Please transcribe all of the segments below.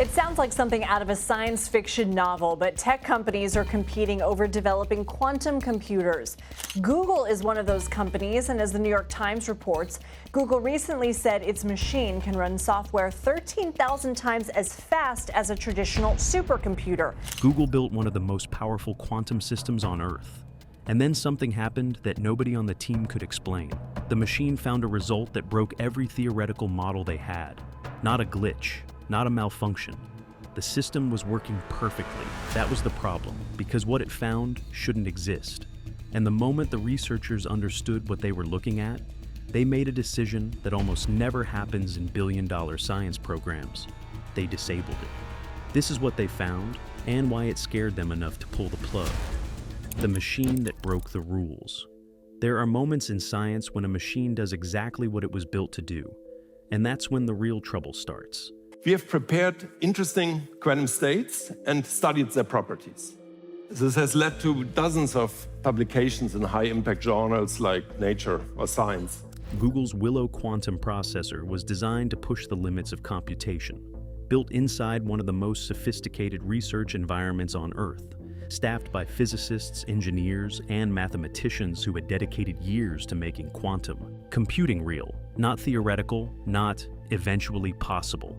It sounds like something out of a science fiction novel, but tech companies are competing over developing quantum computers. Google is one of those companies, and as the New York Times reports, Google recently said its machine can run software 13,000 times as fast as a traditional supercomputer. Google built one of the most powerful quantum systems on Earth. And then something happened that nobody on the team could explain. The machine found a result that broke every theoretical model they had. Not a glitch, not a malfunction. The system was working perfectly. That was the problem, because what it found shouldn't exist. And the moment the researchers understood what they were looking at, they made a decision that almost never happens in billion-dollar science programs. They disabled it. This is what they found, and why it scared them enough to pull the plug. The machine that broke the rules. There are moments in science when a machine does exactly what it was built to do, and that's when the real trouble starts. We have prepared interesting quantum states and studied their properties. This has led to dozens of publications in high-impact journals like Nature or Science. Google's Willow quantum processor was designed to push the limits of computation. Built inside one of the most sophisticated research environments on Earth, staffed by physicists, engineers, and mathematicians who had dedicated years to making quantum computing real. Not theoretical, not eventually possible.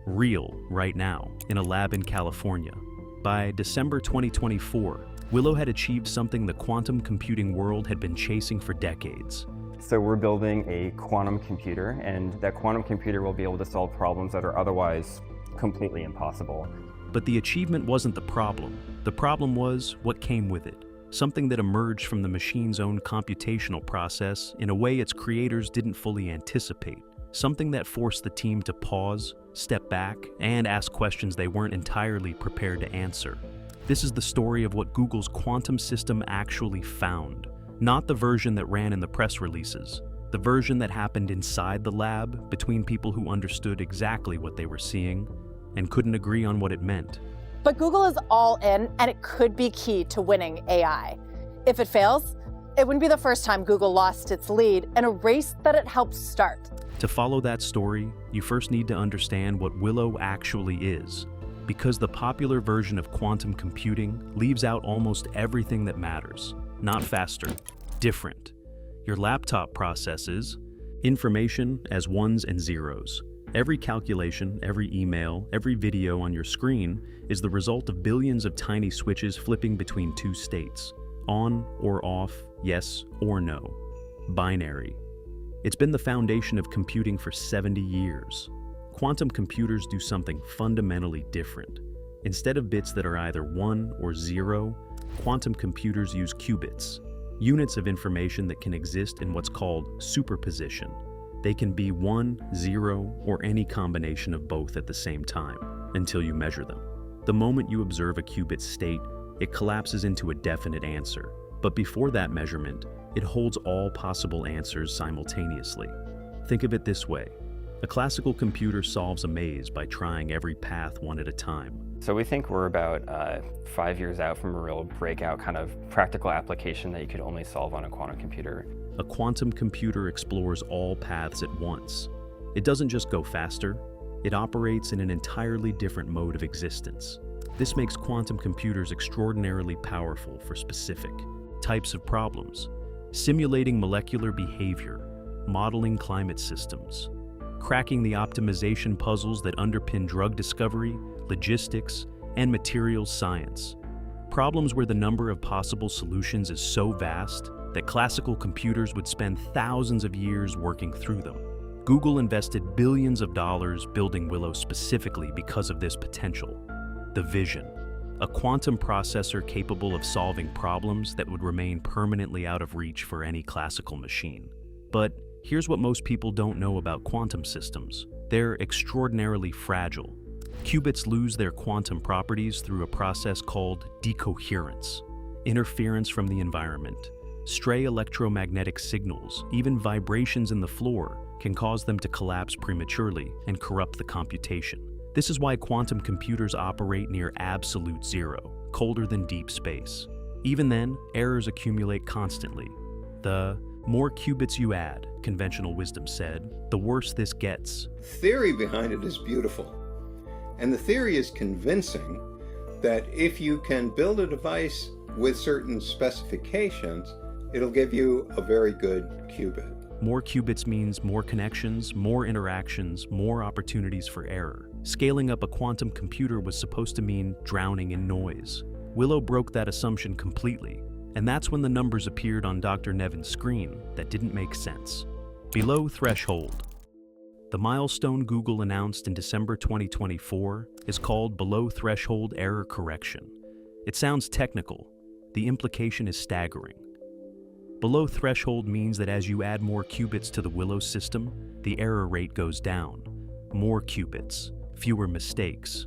Real right now, in a lab in California. By December 2024, Willow had achieved something the quantum computing world had been chasing for decades. So we're building a quantum computer, and that quantum computer will be able to solve problems that are otherwise completely impossible. But the achievement wasn't the problem. The problem was what came with it. Something that emerged from the machine's own computational process in a way its creators didn't fully anticipate. Something that forced the team to pause, step back, and ask questions they weren't entirely prepared to answer. This is the story of what Google's quantum system actually found. Not the version that ran in the press releases. The version that happened inside the lab, between people who understood exactly what they were seeing and couldn't agree on what it meant. But Google is all in, and it could be key to winning AI. If it fails, it wouldn't be the first time Google lost its lead in a race that it helped start. To follow that story, you first need to understand what Willow actually is, because the popular version of quantum computing leaves out almost everything that matters. Not faster, different. Your laptop processes information as ones and zeros. Every calculation, every email, every video on your screen is the result of billions of tiny switches flipping between two states. On or off, yes or no. Binary. It's been the foundation of computing for 70 years. Quantum computers do something fundamentally different. Instead of bits that are either 1 or 0, quantum computers use qubits, units of information that can exist in what's called superposition. They can be 1, 0, or any combination of both at the same time, until you measure them. The moment you observe a qubit state, it collapses into a definite answer. But before that measurement, it holds all possible answers simultaneously. Think of it this way. A classical computer solves a maze by trying every path one at a time. So we think we're about 5 years out from a real breakout kind of practical application that you could only solve on a quantum computer. A quantum computer explores all paths at once. It doesn't just go faster, it operates in an entirely different mode of existence. This makes quantum computers extraordinarily powerful for specific types of problems, simulating molecular behavior, modeling climate systems, cracking the optimization puzzles that underpin drug discovery, logistics, and materials science. Problems where the number of possible solutions is so vast that classical computers would spend thousands of years working through them. Google invested billions of dollars building Willow specifically because of this potential. The vision. A quantum processor capable of solving problems that would remain permanently out of reach for any classical machine. But here's what most people don't know about quantum systems. They're extraordinarily fragile. Qubits lose their quantum properties through a process called decoherence, interference from the environment. Stray electromagnetic signals, even vibrations in the floor, can cause them to collapse prematurely and corrupt the computation. This is why quantum computers operate near absolute zero, colder than deep space. Even then, errors accumulate constantly. The more qubits you add, conventional wisdom said, the worse this gets. Theory behind it is beautiful. And the theory is convincing that if you can build a device with certain specifications, it'll give you a very good qubit. More qubits means more connections, more interactions, more opportunities for error. Scaling up a quantum computer was supposed to mean drowning in noise. Willow broke that assumption completely, and that's when the numbers appeared on Dr. Nevin's screen that didn't make sense. Below threshold. The milestone Google announced in December 2024 is called below threshold error correction. It sounds technical. The implication is staggering. Below threshold means that as you add more qubits to the Willow system, the error rate goes down. More qubits, fewer mistakes.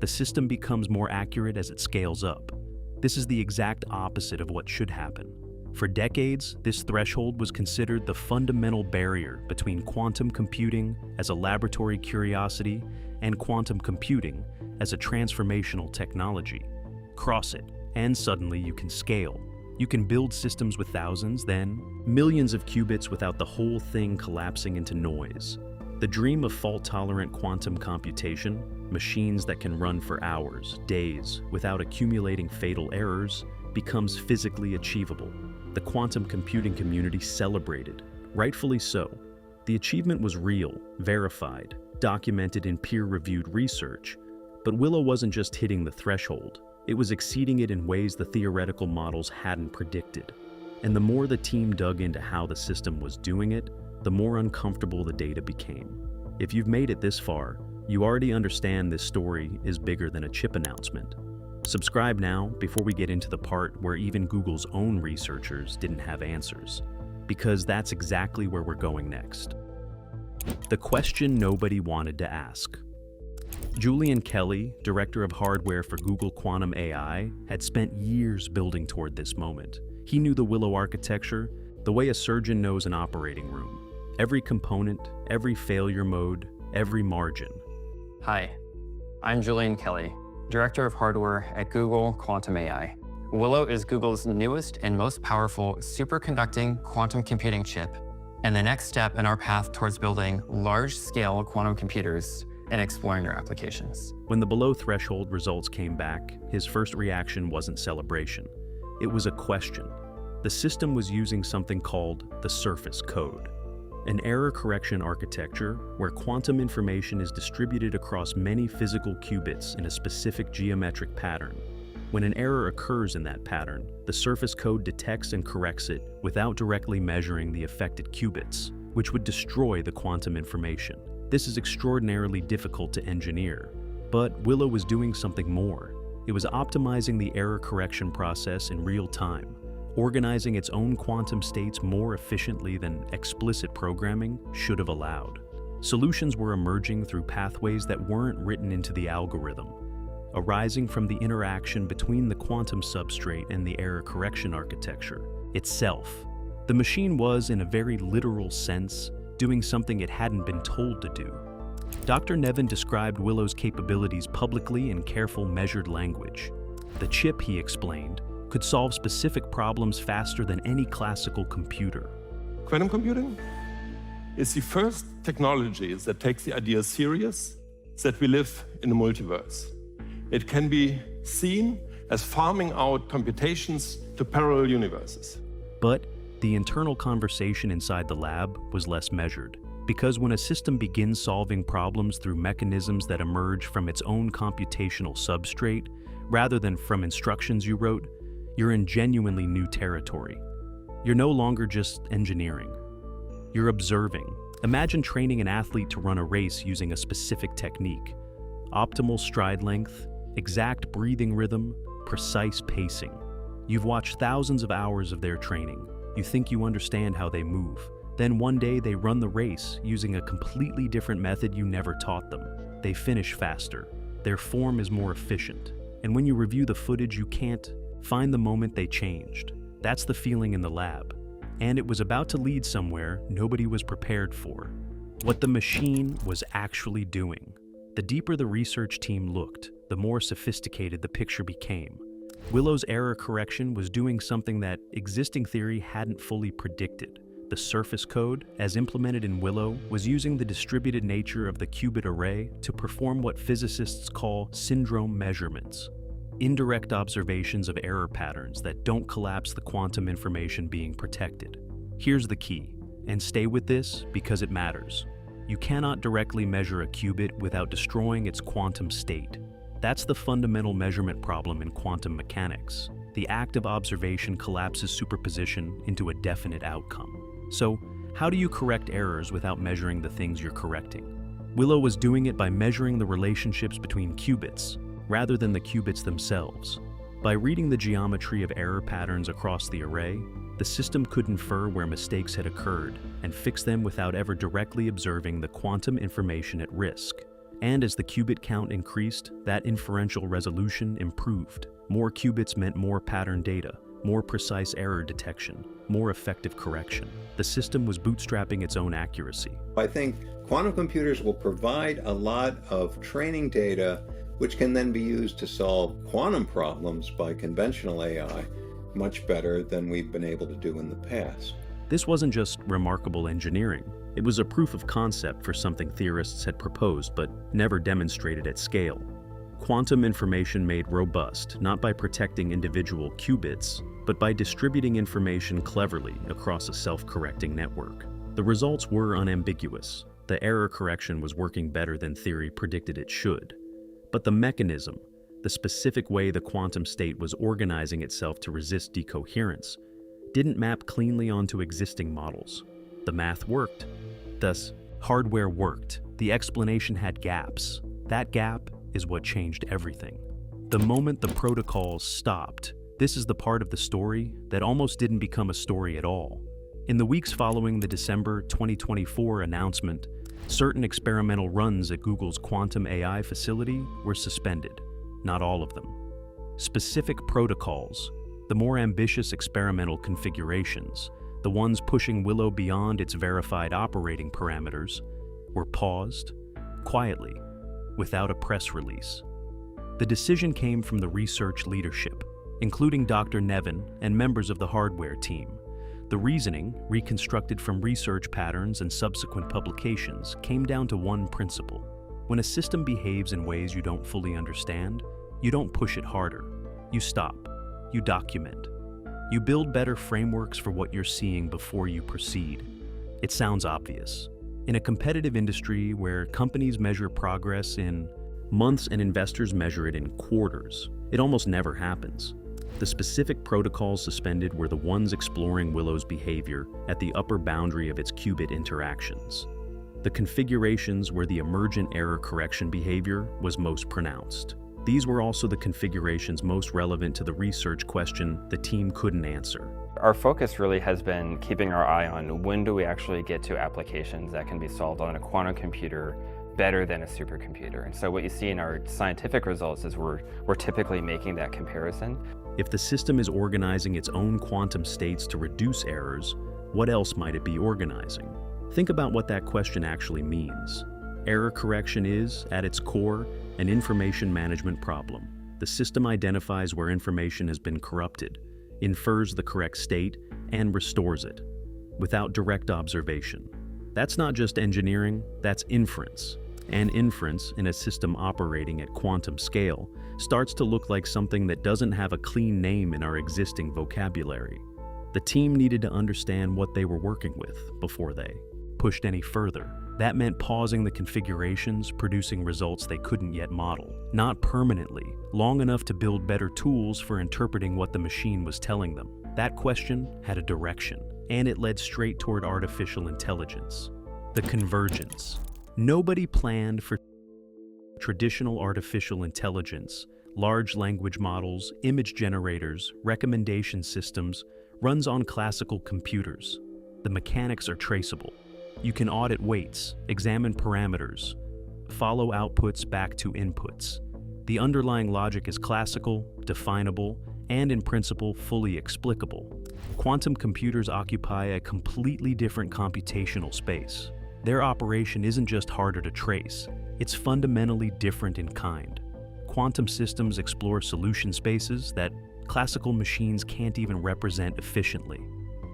The system becomes more accurate as it scales up. This is the exact opposite of what should happen. For decades, this threshold was considered the fundamental barrier between quantum computing as a laboratory curiosity and quantum computing as a transformational technology. Cross it, and suddenly you can scale. You can build systems with thousands, then millions of qubits without the whole thing collapsing into noise. The dream of fault-tolerant quantum computation, machines that can run for hours, days, without accumulating fatal errors, becomes physically achievable. The quantum computing community celebrated, rightfully so. The achievement was real, verified, documented in peer-reviewed research. But Willow wasn't just hitting the threshold. It was exceeding it in ways the theoretical models hadn't predicted. And the more the team dug into how the system was doing it, the more uncomfortable the data became. If you've made it this far, you already understand this story is bigger than a chip announcement. Subscribe now before we get into the part where even Google's own researchers didn't have answers, because that's exactly where we're going next. The question nobody wanted to ask. Julian Kelly, director of hardware for Google Quantum AI, had spent years building toward this moment. He knew the Willow architecture the way a surgeon knows an operating room. Every component, every failure mode, every margin. Hi, I'm Julian Kelly, Director of Hardware at Google Quantum AI. Willow is Google's newest and most powerful superconducting quantum computing chip, and the next step in our path towards building large-scale quantum computers and exploring their applications. When the below threshold results came back, his first reaction wasn't celebration. It was a question. The system was using something called the surface code, an error correction architecture where quantum information is distributed across many physical qubits in a specific geometric pattern. When an error occurs in that pattern, the surface code detects and corrects it without directly measuring the affected qubits, which would destroy the quantum information. This is extraordinarily difficult to engineer, but Willow was doing something more. It was optimizing the error correction process in real time, organizing its own quantum states more efficiently than explicit programming should have allowed. Solutions were emerging through pathways that weren't written into the algorithm, arising from the interaction between the quantum substrate and the error correction architecture itself. The machine was, in a very literal sense, doing something it hadn't been told to do. Dr. Nevin described Willow's capabilities publicly in careful, measured language. The chip, he explained, could solve specific problems faster than any classical computer. Quantum computing is the first technology that takes the idea serious that we live in a multiverse. It can be seen as farming out computations to parallel universes. But the internal conversation inside the lab was less measured, because when a system begins solving problems through mechanisms that emerge from its own computational substrate, rather than from instructions you wrote, you're in genuinely new territory. You're no longer just engineering. You're observing. Imagine training an athlete to run a race using a specific technique. Optimal stride length, exact breathing rhythm, precise pacing. You've watched thousands of hours of their training. You think you understand how they move. Then one day they run the race using a completely different method you never taught them. They finish faster. Their form is more efficient. And when you review the footage, you can't find the moment they changed. That's the feeling in the lab. And it was about to lead somewhere nobody was prepared for. What the machine was actually doing. The deeper the research team looked, the more sophisticated the picture became. Willow's error correction was doing something that existing theory hadn't fully predicted. The surface code, as implemented in Willow, was using the distributed nature of the qubit array to perform what physicists call syndrome measurements, indirect observations of error patterns that don't collapse the quantum information being protected. Here's the key, and stay with this because it matters. You cannot directly measure a qubit without destroying its quantum state. That's the fundamental measurement problem in quantum mechanics. The act of observation collapses superposition into a definite outcome. So, how do you correct errors without measuring the things you're correcting? Willow was doing it by measuring the relationships between qubits, rather than the qubits themselves. By reading the geometry of error patterns across the array, the system could infer where mistakes had occurred and fix them without ever directly observing the quantum information at risk. And as the qubit count increased, that inferential resolution improved. More qubits meant more pattern data, more precise error detection, more effective correction. The system was bootstrapping its own accuracy. I think quantum computers will provide a lot of training data which can then be used to solve quantum problems by conventional AI much better than we've been able to do in the past. This wasn't just remarkable engineering. It was a proof of concept for something theorists had proposed but never demonstrated at scale. Quantum information made robust, not by protecting individual qubits, but by distributing information cleverly across a self-correcting network. The results were unambiguous. The error correction was working better than theory predicted it should. But the mechanism, the specific way the quantum state was organizing itself to resist decoherence, didn't map cleanly onto existing models. The math worked. Thus, hardware worked. The explanation had gaps. That gap is what changed everything. The moment the protocols stopped, this is the part of the story that almost didn't become a story at all. In the weeks following the December 2024 announcement, certain experimental runs at Google's quantum AI facility were suspended. Not all of them. Specific protocols, the more ambitious experimental configurations, the ones pushing Willow beyond its verified operating parameters, were paused, quietly, without a press release. The decision came from the research leadership, including Dr. Nevin and members of the hardware team. The reasoning, reconstructed from research patterns and subsequent publications, came down to one principle. When a system behaves in ways you don't fully understand, you don't push it harder. You stop. You document. You build better frameworks for what you're seeing before you proceed. It sounds obvious. In a competitive industry where companies measure progress in months and investors measure it in quarters, it almost never happens. The specific protocols suspended were the ones exploring Willow's behavior at the upper boundary of its qubit interactions. The configurations where the emergent error correction behavior was most pronounced. These were also the configurations most relevant to the research question the team couldn't answer. Our focus really has been keeping our eye on when do we actually get to applications that can be solved on a quantum computer better than a supercomputer. And so what you see in our scientific results is we're typically making that comparison. If the system is organizing its own quantum states to reduce errors, what else might it be organizing? Think about what that question actually means. Error correction is, at its core, an information management problem. The system identifies where information has been corrupted, infers the correct state, and restores it, without direct observation. That's not just engineering, that's inference. And inference, in a system operating at quantum scale, starts to look like something that doesn't have a clean name in our existing vocabulary. The team needed to understand what they were working with before they pushed any further. That meant pausing the configurations, producing results they couldn't yet model. Not permanently, long enough to build better tools for interpreting what the machine was telling them. That question had a direction, and it led straight toward artificial intelligence. The convergence. Nobody planned for traditional artificial intelligence, large language models, image generators, recommendation systems, runs on classical computers. The mechanics are traceable. You can audit weights, examine parameters, follow outputs back to inputs. The underlying logic is classical, definable, and in principle fully explicable. Quantum computers occupy a completely different computational space. Their operation isn't just harder to trace, it's fundamentally different in kind. Quantum systems explore solution spaces that classical machines can't even represent efficiently.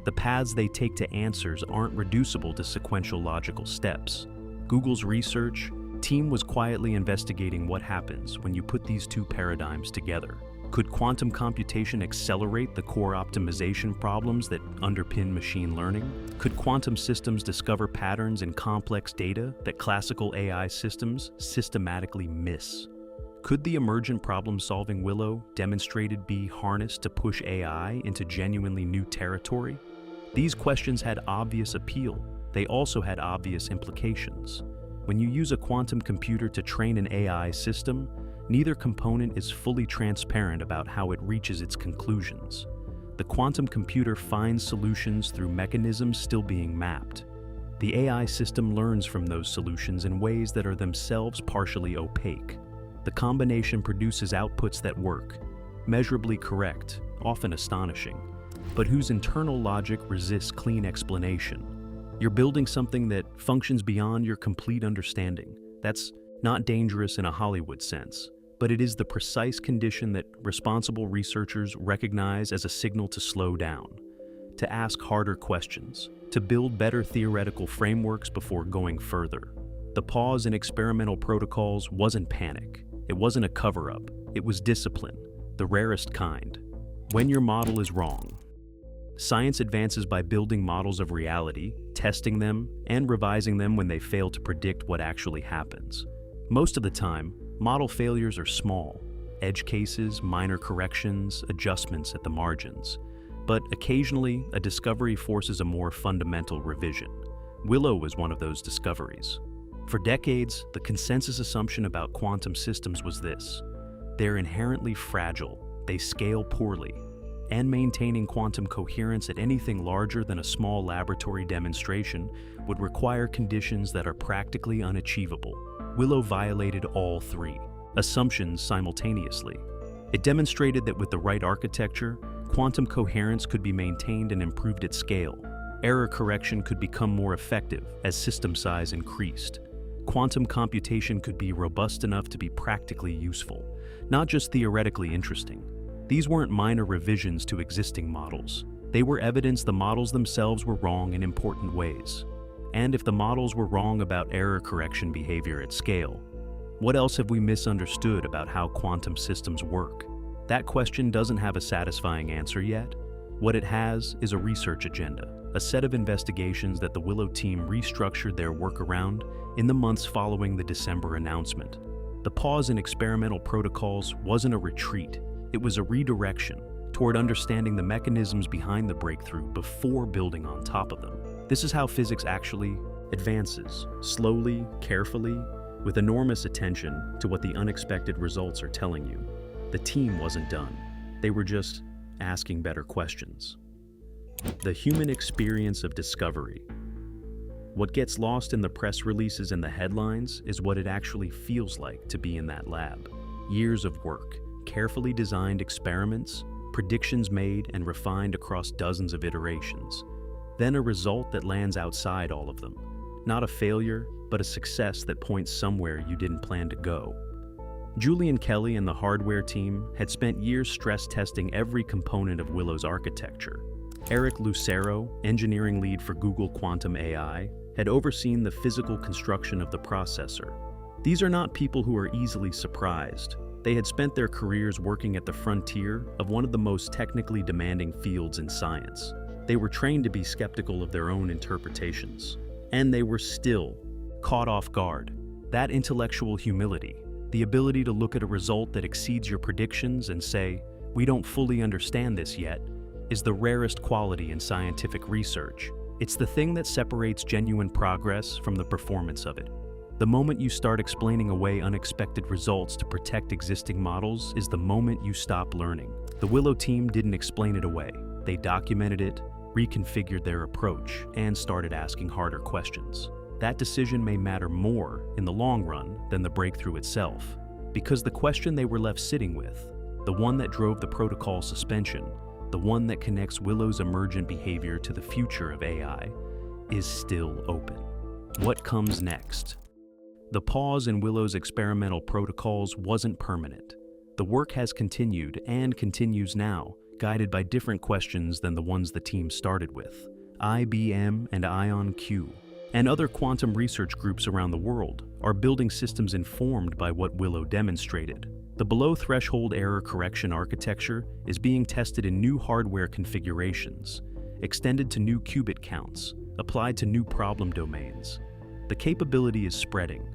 The paths they take to answers aren't reducible to sequential logical steps. Google's research team was quietly investigating what happens when you put these two paradigms together. Could quantum computation accelerate the core optimization problems that underpin machine learning? Could quantum systems discover patterns in complex data that classical AI systems systematically miss? Could the emergent problem-solving Willow demonstrated be harnessed to push AI into genuinely new territory? These questions had obvious appeal. They also had obvious implications. When you use a quantum computer to train an AI system, neither component is fully transparent about how it reaches its conclusions. The quantum computer finds solutions through mechanisms still being mapped. The AI system learns from those solutions in ways that are themselves partially opaque. The combination produces outputs that work, measurably correct, often astonishing, but whose internal logic resists clean explanation. You're building something that functions beyond your complete understanding. That's not dangerous in a Hollywood sense, but it is the precise condition that responsible researchers recognize as a signal to slow down, to ask harder questions, to build better theoretical frameworks before going further. The pause in experimental protocols wasn't panic. It wasn't a cover-up. It was discipline, the rarest kind. When your model is wrong. Science advances by building models of reality, testing them, and revising them when they fail to predict what actually happens. Most of the time, model failures are small, edge cases, minor corrections, adjustments at the margins. But occasionally, a discovery forces a more fundamental revision. Willow was one of those discoveries. For decades, the consensus assumption about quantum systems was this: they're inherently fragile, they scale poorly, and maintaining quantum coherence at anything larger than a small laboratory demonstration would require conditions that are practically unachievable. Willow violated all three assumptions simultaneously. It demonstrated that with the right architecture, quantum coherence could be maintained and improved at scale. Error correction could become more effective as system size increased. Quantum computation could be robust enough to be practically useful, not just theoretically interesting. These weren't minor revisions to existing models. They were evidence the models themselves were wrong in important ways. And if the models were wrong about error correction behavior at scale, what else have we misunderstood about how quantum systems work? That question doesn't have a satisfying answer yet. What it has is a research agenda, a set of investigations that the Willow team restructured their work around in the months following the December announcement. The pause in experimental protocols wasn't a retreat. It was a redirection toward understanding the mechanisms behind the breakthrough before building on top of them. This is how physics actually advances, slowly, carefully, with enormous attention to what the unexpected results are telling you. The team wasn't done. They were just asking better questions. The human experience of discovery. What gets lost in the press releases and the headlines is what it actually feels like to be in that lab. Years of work, carefully designed experiments, predictions made and refined across dozens of iterations. Then a result that lands outside all of them. Not a failure, but a success that points somewhere you didn't plan to go. Julian Kelly and the hardware team had spent years stress testing every component of Willow's architecture. Eric Lucero, engineering lead for Google Quantum AI, had overseen the physical construction of the processor. These are not people who are easily surprised. They had spent their careers working at the frontier of one of the most technically demanding fields in science. They were trained to be skeptical of their own interpretations. And they were still caught off guard. That intellectual humility, the ability to look at a result that exceeds your predictions and say, "We don't fully understand this yet," is the rarest quality in scientific research. It's the thing that separates genuine progress from the performance of it. The moment you start explaining away unexpected results to protect existing models is the moment you stop learning. The Willow team didn't explain it away. They documented it, reconfigured their approach, and started asking harder questions. That decision may matter more in the long run than the breakthrough itself, because the question they were left sitting with, the one that drove the protocol suspension, the one that connects Willow's emergent behavior to the future of AI, is still open. What comes next? The pause in Willow's experimental protocols wasn't permanent. The work has continued and continues now, guided by different questions than the ones the team started with. IBM and IonQ, and other quantum research groups around the world are building systems informed by what Willow demonstrated. The below-threshold error correction architecture is being tested in new hardware configurations, extended to new qubit counts, applied to new problem domains. The capability is spreading,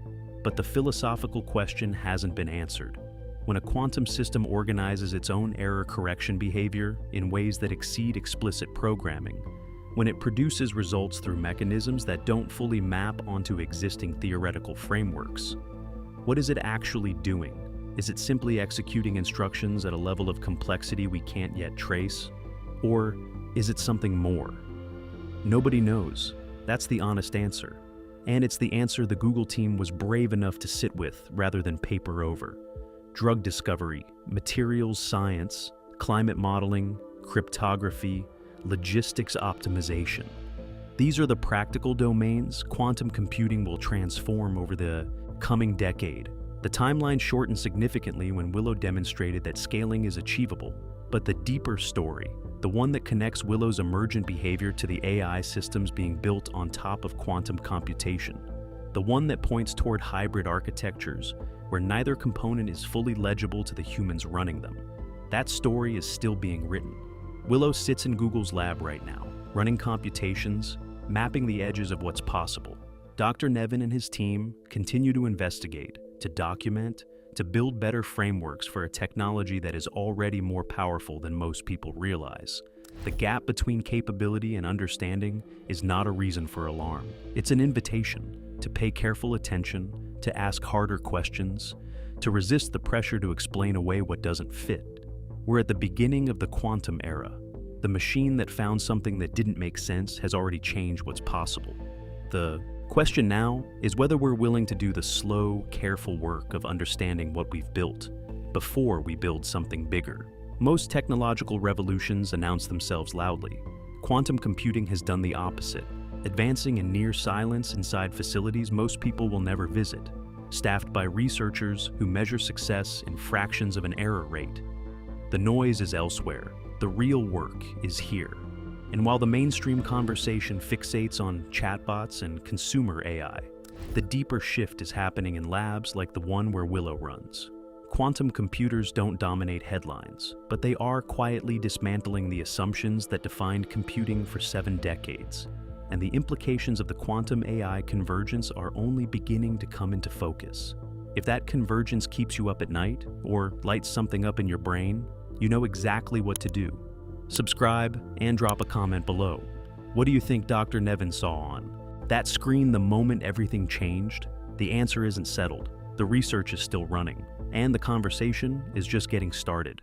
but the philosophical question hasn't been answered. When a quantum system organizes its own error correction behavior in ways that exceed explicit programming, when it produces results through mechanisms that don't fully map onto existing theoretical frameworks, what is it actually doing? Is it simply executing instructions at a level of complexity we can't yet trace? Or is it something more? Nobody knows. That's the honest answer. And it's the answer the Google team was brave enough to sit with rather than paper over. Drug discovery, materials science, climate modeling, cryptography, logistics optimization. These are the practical domains quantum computing will transform over the coming decade. The timeline shortened significantly when Willow demonstrated that scaling is achievable, but the deeper story, the one that connects Willow's emergent behavior to the AI systems being built on top of quantum computation, the one that points toward hybrid architectures where neither component is fully legible to the humans running them, that story is still being written. Willow sits in Google's lab right now, running computations, mapping the edges of what's possible. Dr. Nevin and his team continue to investigate, to document, to build better frameworks for a technology that is already more powerful than most people realize. The gap between capability and understanding is not a reason for alarm. It's an invitation to pay careful attention, to ask harder questions, to resist the pressure to explain away what doesn't fit. We're at the beginning of the quantum era. The machine that found something that didn't make sense has already changed what's possible. The question now is whether we're willing to do the slow, careful work of understanding what we've built before we build something bigger. Most technological revolutions announce themselves loudly. Quantum computing has done the opposite, advancing in near silence inside facilities most people will never visit, staffed by researchers who measure success in fractions of an error rate. The noise is elsewhere. The real work is here. And while the mainstream conversation fixates on chatbots and consumer AI, the deeper shift is happening in labs like the one where Willow runs. Quantum computers don't dominate headlines, but they are quietly dismantling the assumptions that defined computing for 7 decades. And the implications of the quantum AI convergence are only beginning to come into focus. If that convergence keeps you up at night, or lights something up in your brain, you know exactly what to do. Subscribe and drop a comment below. What do you think Dr. Nevin saw on that screen the moment everything changed? The answer isn't settled. The research is still running, and the conversation is just getting started.